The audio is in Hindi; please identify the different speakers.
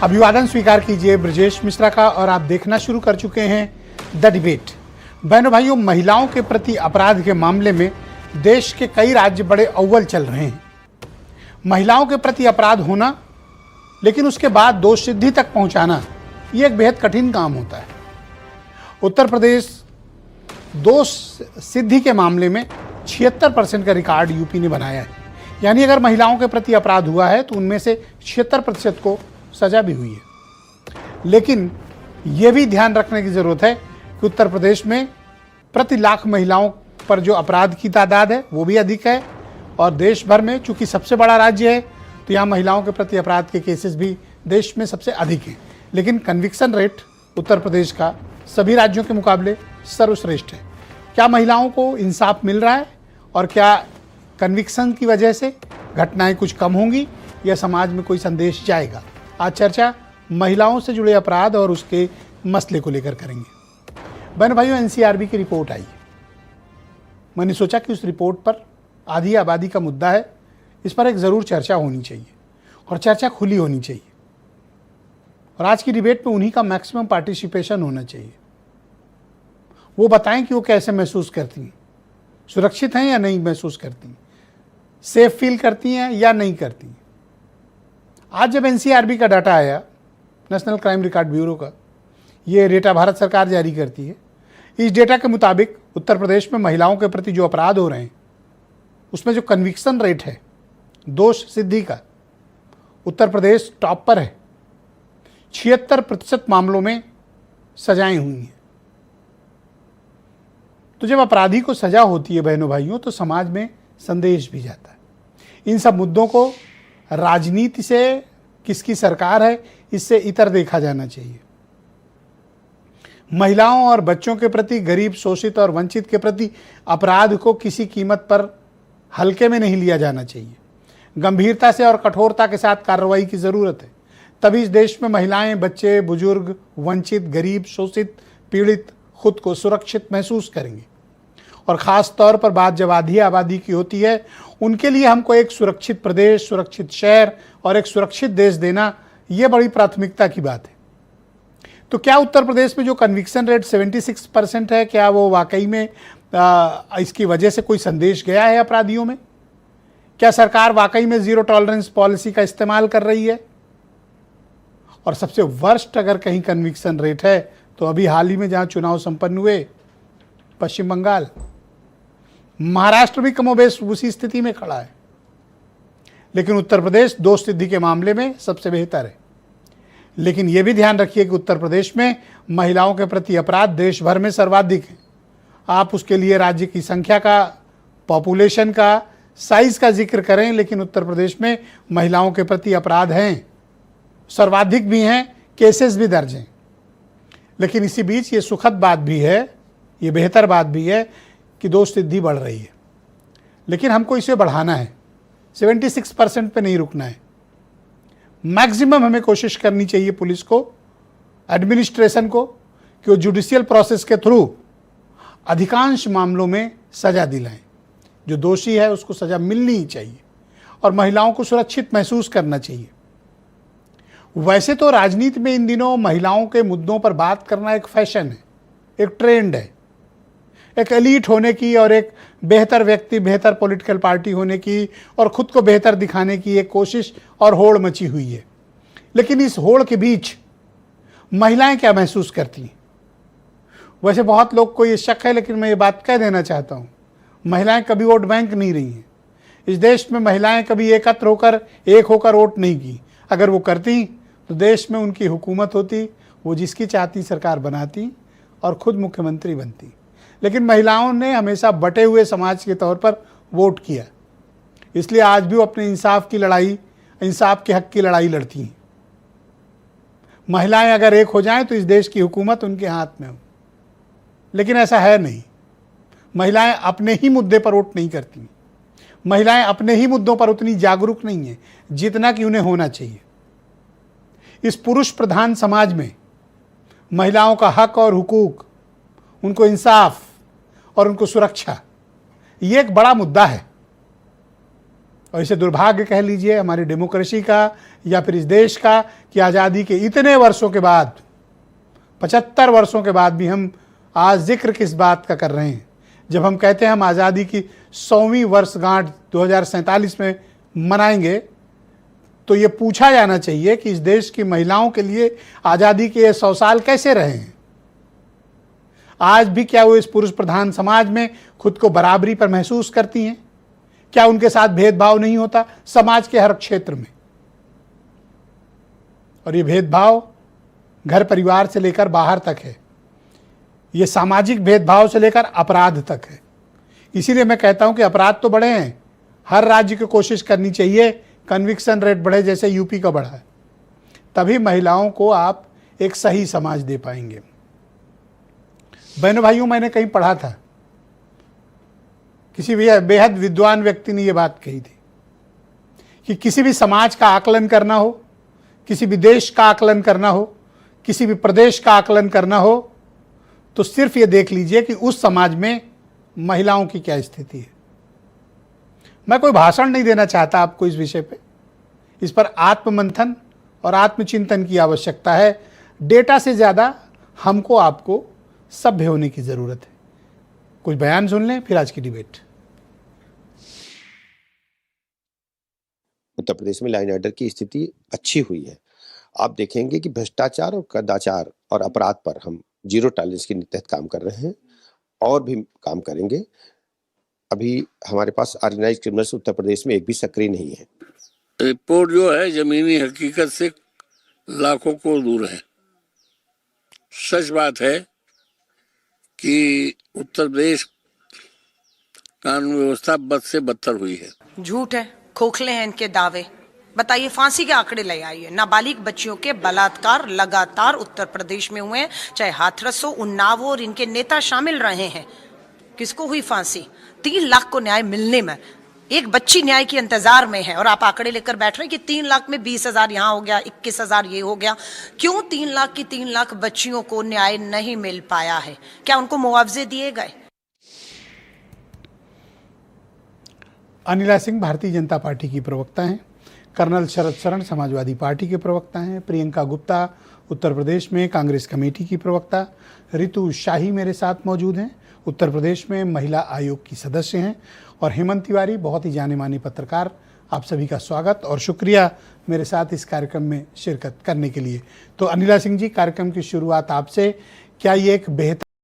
Speaker 1: अभिवादन स्वीकार कीजिए ब्रजेश मिश्रा का और आप देखना शुरू कर चुके हैं द डिबेट। बहनों भाइयों, महिलाओं के प्रति अपराध के मामले में देश के कई राज्य बड़े अव्वल चल रहे हैं। महिलाओं के प्रति अपराध होना, लेकिन उसके बाद दोष सिद्धि तक पहुंचाना, ये एक बेहद कठिन काम होता है। उत्तर प्रदेश दोष सिद्धि के मामले में 76% का रिकॉर्ड यूपी ने बनाया है। यानी अगर महिलाओं के प्रति अपराध हुआ है तो उनमें से 76% को सजा भी हुई है। लेकिन यह भी ध्यान रखने की जरूरत है कि उत्तर प्रदेश में प्रति लाख महिलाओं पर जो अपराध की तादाद है वो भी अधिक है, और देश भर में चूंकि सबसे बड़ा राज्य है तो यहाँ महिलाओं के प्रति अपराध के केसेस भी देश में सबसे अधिक हैं। लेकिन कन्विक्शन रेट उत्तर प्रदेश का सभी राज्यों के मुकाबले सर्वश्रेष्ठ है। क्या महिलाओं को इंसाफ मिल रहा है, और क्या कन्विक्शन की वजह से घटनाएं कुछ कम होंगी या समाज में कोई संदेश जाएगा? आज चर्चा महिलाओं से जुड़े अपराध और उसके मसले को लेकर करेंगे। बहन भाइयों, एनसीआरबी की रिपोर्ट आई। मैंने सोचा कि उस रिपोर्ट पर आधी आबादी का मुद्दा है, इस पर एक ज़रूर चर्चा होनी चाहिए और चर्चा खुली होनी चाहिए। और आज की डिबेट में उन्हीं का मैक्सिमम पार्टिसिपेशन होना चाहिए। वो बताएं कि वो कैसे महसूस करती हैं, सुरक्षित हैं या नहीं महसूस करती, सेफ फील करती हैं या नहीं करती। आज जब एनसीआरबी का डाटा आया, नेशनल क्राइम रिकॉर्ड ब्यूरो का, ये डेटा भारत सरकार जारी करती है। इस डेटा के मुताबिक उत्तर प्रदेश में महिलाओं के प्रति जो अपराध हो रहे हैं उसमें जो कन्विक्शन रेट है, दोष सिद्धि का, उत्तर प्रदेश टॉप पर है। 76% मामलों में सजाएं हुई हैं। तो जब अपराधी को सजा होती है बहनों भाइयों, तो समाज में संदेश भी जाता है। इन सब मुद्दों को राजनीति से किसकी सरकार है इससे इतर देखा जाना चाहिए। महिलाओं और बच्चों के प्रति, गरीब, शोषित और वंचित के प्रति अपराध को किसी कीमत पर हल्के में नहीं लिया जाना चाहिए। गंभीरता से और कठोरता के साथ कार्रवाई की जरूरत है। तभी इस देश में महिलाएं, बच्चे, बुजुर्ग, वंचित, गरीब, शोषित, पीड़ित खुद को सुरक्षित महसूस करेंगे। और ख़ास तौर पर बात जब आधी आबादी की होती है, उनके लिए हमको एक सुरक्षित प्रदेश, सुरक्षित शहर और एक सुरक्षित देश देना, ये बड़ी प्राथमिकता की बात है। तो क्या उत्तर प्रदेश में जो कन्विक्शन रेट 76% है, क्या वो वाकई में इसकी वजह से कोई संदेश गया है अपराधियों में? क्या सरकार वाकई में जीरो टॉलरेंस पॉलिसी का इस्तेमाल कर रही है? और सबसे वर्स्ट अगर कहीं कन्विक्शन रेट है तो अभी हाल ही में जहां चुनाव संपन्न हुए, पश्चिम बंगाल, महाराष्ट्र भी कमोबेश उसी स्थिति में खड़ा है। लेकिन उत्तर प्रदेश दोष सिद्धि के मामले में सबसे बेहतर है। लेकिन यह भी ध्यान रखिए कि उत्तर प्रदेश में महिलाओं के प्रति अपराध देश भर में सर्वाधिक है। आप उसके लिए राज्य की संख्या का, पॉपुलेशन का, साइज का जिक्र करें, लेकिन उत्तर प्रदेश में महिलाओं के प्रति अपराध हैं, सर्वाधिक भी हैं, केसेस भी दर्ज हैं। लेकिन इसी बीच ये सुखद बात भी है, ये बेहतर बात भी है कि दोष सिद्धि बढ़ रही है। लेकिन हमको इसे बढ़ाना है, 76% पे नहीं रुकना है। मैक्सिमम हमें कोशिश करनी चाहिए पुलिस को, एडमिनिस्ट्रेशन को, कि वो जुडिशियल प्रोसेस के थ्रू अधिकांश मामलों में सजा दिलाएं। जो दोषी है उसको सजा मिलनी ही चाहिए और महिलाओं को सुरक्षित महसूस करना चाहिए। वैसे तो राजनीति में इन दिनों महिलाओं के मुद्दों पर बात करना एक फैशन है, एक ट्रेंड है, एक एलीट होने की और एक बेहतर व्यक्ति, बेहतर पॉलिटिकल पार्टी होने की और खुद को बेहतर दिखाने की एक कोशिश और होड़ मची हुई है। लेकिन इस होड़ के बीच महिलाएं क्या महसूस करती हैं? वैसे बहुत लोग को ये शक है, लेकिन मैं ये बात कह देना चाहता हूँ, महिलाएं कभी वोट बैंक नहीं रही हैं। इस देश में महिलाएं कभी एकत्र होकर, एक होकर वोट नहीं की। अगर वो करती तो देश में उनकी हुकूमत होती, वो जिसकी चाहती सरकार बनाती और खुद मुख्यमंत्री बनती। लेकिन महिलाओं ने हमेशा बटे हुए समाज के तौर पर वोट किया, इसलिए आज भी वो अपने इंसाफ की लड़ाई, इंसाफ के हक की लड़ाई लड़ती हैं। महिलाएं अगर एक हो जाएं तो इस देश की हुकूमत उनके हाथ में हो, लेकिन ऐसा है नहीं। महिलाएं अपने ही मुद्दे पर वोट नहीं करती। महिलाएं अपने ही मुद्दों पर उतनी जागरूक नहीं है जितना कि उन्हें होना चाहिए। इस पुरुष प्रधान समाज में महिलाओं का हक और हुकूक, उनको इंसाफ और उनको सुरक्षा, ये एक बड़ा मुद्दा है। और इसे दुर्भाग्य कह लीजिए हमारी डेमोक्रेसी का या फिर इस देश का कि आज़ादी के इतने वर्षों के बाद, 75 वर्षों के बाद भी हम आज जिक्र किस बात का कर रहे हैं, जब हम कहते हैं हम आज़ादी की 100वीं वर्षगांठ 2047 में मनाएंगे, तो ये पूछा जाना चाहिए कि इस देश की महिलाओं के लिए आज़ादी के ये 100 साल कैसे रहे हैं। आज भी क्या वो इस पुरुष प्रधान समाज में खुद को बराबरी पर महसूस करती हैं? क्या उनके साथ भेदभाव नहीं होता समाज के हर क्षेत्र में? और ये भेदभाव घर परिवार से लेकर बाहर तक है, ये सामाजिक भेदभाव से लेकर अपराध तक है। इसीलिए मैं कहता हूं कि अपराध तो बढ़े हैं, हर राज्य को कोशिश करनी चाहिए कन्विक्शन रेट बढ़े जैसे यूपी का बढ़ा है, तभी महिलाओं को आप एक सही समाज दे पाएंगे। बहनों भाइयों, मैंने कहीं पढ़ा था, किसी बेहद विद्वान व्यक्ति ने यह बात कही थी कि किसी भी समाज का आकलन करना हो, किसी भी देश का आकलन करना हो, किसी भी प्रदेश का आकलन करना हो, तो सिर्फ ये देख लीजिए कि उस समाज में महिलाओं की क्या स्थिति है। मैं कोई भाषण नहीं देना चाहता आपको इस विषय पे, इस पर आत्ममंथन और आत्मचिंतन की आवश्यकता है। डेटा से ज़्यादा हमको आपको सभ्य होने की ज़रूरत है। कुछ बयान सुन लें, फिर आज की डिबेट।
Speaker 2: उत्तर प्रदेश में लाइन ऑर्डर की स्थिति अच्छी हुई है। आप देखेंगे कि भ्रष्टाचार और कदाचार और अपराध पर हम जीरो टॉलरेंस के तहत काम कर रहे हैं और भी काम करेंगे। अभी हमारे पास ऑर्गेनाइज्ड क्रिमिनल्स उत्तर प्रदेश में एक भी सक्रिय नहीं है।
Speaker 3: रिपोर्ट जो है जमीनी हकीकत से लाखों को दूर है। सच बात है कि उत्तर प्रदेश कानून व्यवस्था बद से बदतर हुई है।
Speaker 4: झूठ है, खोखले हैं इनके दावे। बताइए, फांसी के आंकड़े ले आइए। नाबालिग बच्चियों के बलात्कार लगातार उत्तर प्रदेश में हुए हैं, चाहे हाथरस हो, उन्नाव हो, और इनके नेता शामिल रहे हैं। किसको हुई फांसी? 3 लाख को न्याय मिलने में एक बच्ची न्याय के इंतजार में है, और आप आंकड़े लेकर बैठ रहे हैं कि 3 लाख में 20,000 यहाँ हो गया, 21,000 ये हो गया। क्यों 3 लाख की 3 लाख बच्चियों को न्याय नहीं मिल पाया है? क्या उनको मुआवजे दिए गए?
Speaker 1: अनिला सिंह भारतीय जनता पार्टी की प्रवक्ता हैं, कर्नल शरद शरण समाजवादी पार्टी के प्रवक्ता हैं, प्रियंका गुप्ता उत्तर प्रदेश में कांग्रेस कमेटी की प्रवक्ता, रितु शाही मेरे साथ मौजूद हैं, उत्तर प्रदेश में महिला आयोग की सदस्य हैं, और हेमंत तिवारी बहुत ही जाने माने पत्रकार। आप सभी का स्वागत और शुक्रिया मेरे साथ इस कार्यक्रम में शिरकत करने के लिए। तो अनिला सिंह जी, कार्यक्रम की शुरुआत आपसे। क्या ये एक बेहतर